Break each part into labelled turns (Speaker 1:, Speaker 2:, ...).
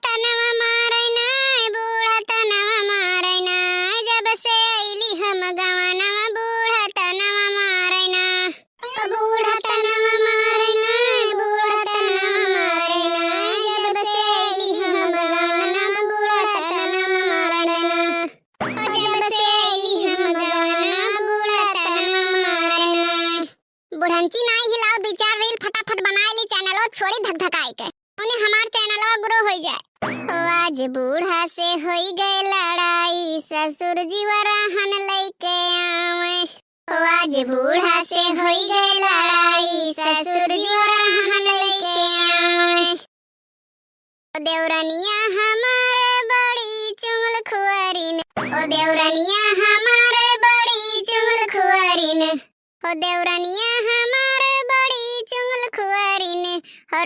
Speaker 1: तनवा मारैना बूढ़ा तनवा मारैना जब से आइली हम गवनवा बूढ़ा तनवा मारैना बूढ़ा तनवा मारैना बूढ़ा तनवा मारैना जब से आइली हम गवनवा बूढ़ा तनवा मारैना जब से आइली हम गवनवा बूढ़ा तनवा मारैना। बुढ़ंची नाई हिलाओ दो चार रील फटाफट बनाए ली चैनलो छोड़ी धक-धकाई के उन्हें हमार चैनलवा ग्रो हो जाए। आज बूढ़ा से होई गए लड़ाई ससुर जी वरहन लइके आवे आज बूढ़ा से होई गए लड़ाई ससुर जी वरहन लइके आवे देवरनिया हमारे बड़ी चुंगल खुआरिन ओ देवरनिया हमारे बड़ी चुंगल खुआरिन ओ देवरनिया हमारे बड़ी चुंगल खुआरिन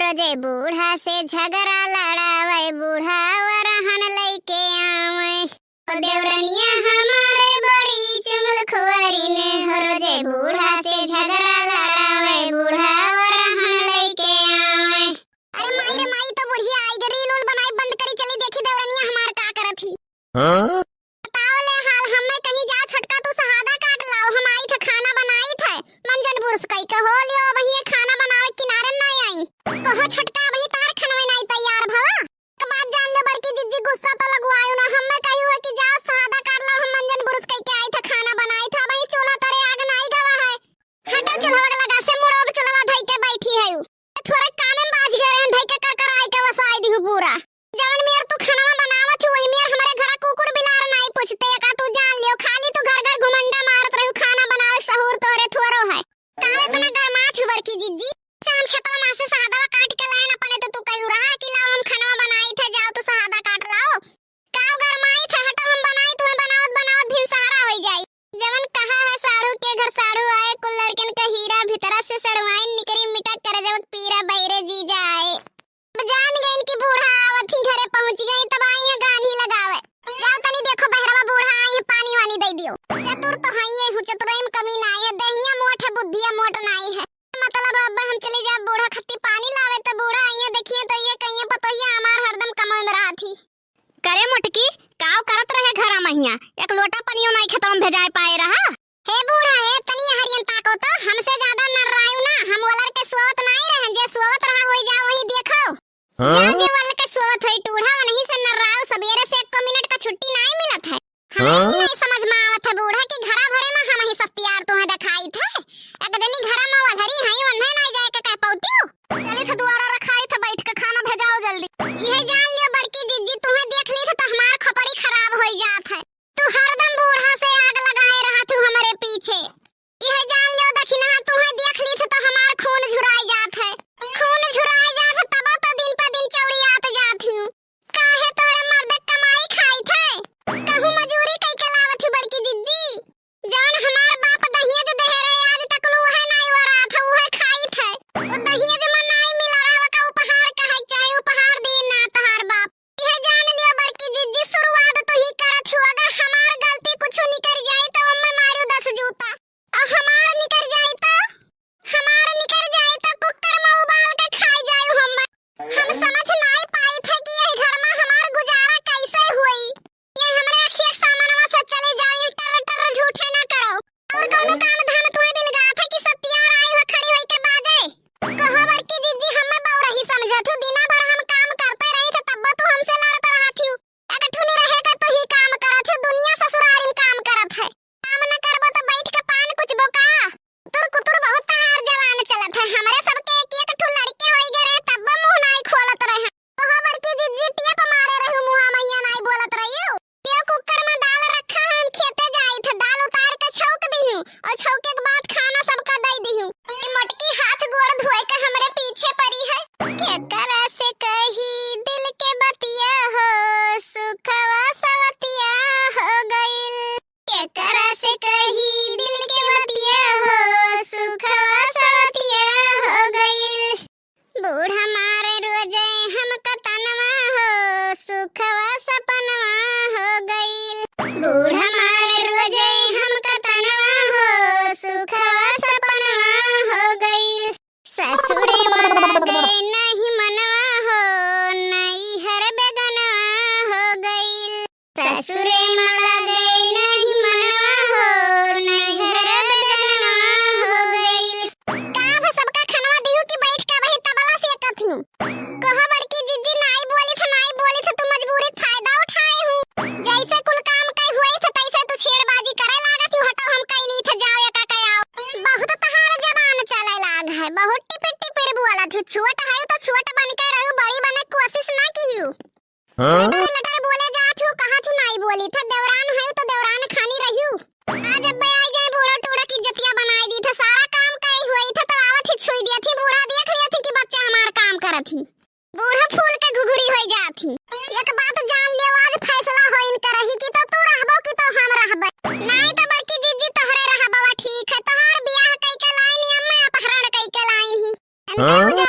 Speaker 1: रोजे बूढ़ा से झगड़ा लड़ावे बूढ़ा वरहन लइके आवे ओ देवरनिया हमारे बड़ी चुंगल खुआरिन रोजे बूढ़ा से झगड़ा लड़ावे बूढ़ा वरहन लइके आवे। अरे माई रे माई तो बुढ़िया आई गे रील बनाई बंद करी चली देखी देवरनिया हमार का करत ही बताओ ले हाल हमें कहीं जा छटका तू शहादा काट लाओ हम आई थे खाना बनाई थे मंजन बुरस कई के हो लियो वही खाना बनावे किनारे नहीं आई कहो छटका वही तार खनवे नहीं तैयार भवा के बात जान ले बड़की जिज्जी गुस्सा तो लगवायो ना हमें कही हुआ कि जाओ शहादा काट लाओ हम मंजन बुरस कई के आई थे खाना बनाई था वही चूल्हा तरे आग नहीं गवा है हटो चूल्हा लगा से मुड़ो चूल्हा धई के बैठी है थोड़ा काम में बाज गए रहन धई के कर आई के वसाई दी पूरा जवन मेर तू खाना बनावत वही मेर हमारे घर कुकुर बिलार नहीं पूछते का तू जान लियो खाली तू घर घर घुमंडा मारत रहू खाना बनावे सहूर तोरे थोरो है काहे तना गरमात हुवर की जिज्जी शाम खेतवा में से शहादा काट के लाए अपने तो तू कहियो रहा कि लाओ हम खाना बनाई थे जाओ तू शहादा काट लाओ काव गरमाई थे हटो हम बनाई तुम्हें बनावत बनावत भी सहारा हो जाई जवन कहा है साड़ू के घर साड़ू आए कुल लड़कन का हीरा भीतर से सड़वाइन निकरी मिटक कर जब पीरा बैरे जी जाए जान गए इनकी बूढ़ा आवत ही घरे पहुंच गई तब आई है गानी लगावे जाओ तनी देखो बहरवा बूढ़ा आई है पानी वानी दे दियो चतुर तो हई है चतुराई में कमी नहीं है देहिया मोट है बुद्धिया मोट नहीं है मतलब अब हम चले जा बूढ़ा खत्ती पानी लावे तो बूढ़ा आई है देखिए तो ये कहीं पतोहिया हमार हरदम कमाई में रहा थी करे मोटकी काव करत रहे घर महिया एक लोटा पनियो नहीं खत्म भेजाए पाए रहा हे बूढ़ा हे तनी हरियन ताको तो हमसे ज्यादा नर्रायु ना हम वलर के सोवत नहीं रहे जे सोवत रहा होई जा वही देखो जे वलर के सोवत होई टूढ़ा नहीं से नर्रायु सवेरे से 1 मिनट का छुट्टी नहीं मिलत है हमें नहीं समझ में आवत है बूढ़ा की घरा भरे में हम ही सब तैयार तुम्हें दिखाई थे एक दिन घरा में वलहरी हई वन्हे नहीं जाए के कह पौतियो चले थे द्वारा रखाई थे बैठ के खाना भेजाओ जल्दी ये जान लियो बड़की जिज्जी तुम्हें देख ली तो हमार खपड़ी खराब हो जात है तू हरदम बूढ़ा से आग लगाए रहा तू हमारे पीछे यह जान लियो दखिना तुम्हें देख ली तो हमार खून झुराई जात है खून झुराई जात है तब तो दिन पे दिन चौड़ी आत जाती हूं काहे तोरे मर्द कमाई खाई थे कहूं मजूरी कई के लावत ही बड़की जिज्जी जान हमार बाप दहेज दे रहे आज तक लो है नहीं हो रहा था वो है खाई थे वो दहेज में नहीं मिला रहा का उपहार कहे चाहे उपहार दी ना तहार लटर बोले जात हूँ कहाँ तू नहीं बोली था देवरान है तो देवरान खानी रही हूँ। आज अब मैं आई जाए बूढ़ा टूड़ा की जतिया बनाई दी था सारा काम कई हुई था तो आवत ही छुई दिया थी बूढ़ा देख लिया थी कि बच्चा हमार काम करत थी बूढ़ा फूल के घुघुरी हो जाती। एक बात जान ले आज फैसला होइन करही कि तो तू रहबो कि तो हम रहबे नहीं तो बड़की जीजी तोहरे रहबवा ठीक है तोहार बियाह कई के लाइन अम्मा अपहरण कई के लाइन ही